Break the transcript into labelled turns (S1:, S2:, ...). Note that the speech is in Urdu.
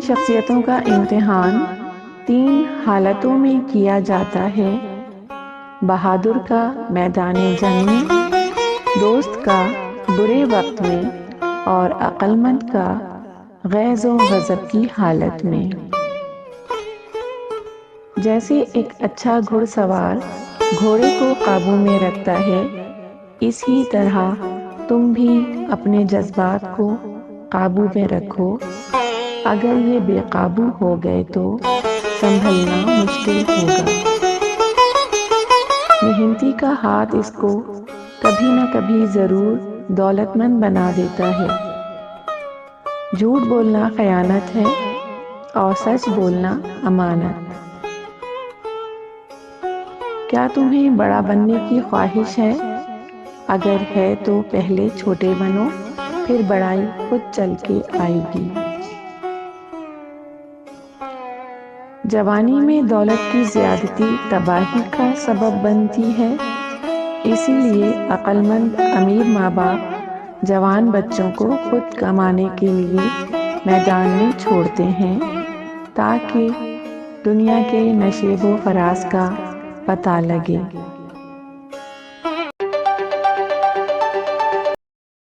S1: شخصیتوں کا امتحان 3 حالتوں میں کیا جاتا ہے: بہادر کا میدان جنگ میں، دوست کا برے وقت میں، اور عقل مند کا غیظ و غضب کی حالت میں۔ جیسے ایک اچھا گھڑ سوار گھوڑے کو قابو میں رکھتا ہے، اسی طرح تم بھی اپنے جذبات کو قابو میں رکھو۔ اگر یہ بے قابو ہو گئے تو سنبھلنا مشکل ہوگا۔ محنتی کا ہاتھ اس کو کبھی نہ کبھی ضرور دولت مند بنا دیتا ہے۔ جھوٹ بولنا خیانت ہے اور سچ بولنا امانت۔ کیا تمہیں بڑا بننے کی خواہش ہے؟ اگر ہے تو پہلے چھوٹے بنو، پھر بڑائی خود چل کے آئے گی۔ جوانی میں دولت کی زیادتی تباہی کا سبب بنتی ہے، اسی لیے عقل مند امیر ماں باپ جوان بچوں کو خود کمانے کے لیے میدان میں چھوڑتے ہیں تاکہ دنیا کے نشیب و فراز کا پتہ لگے۔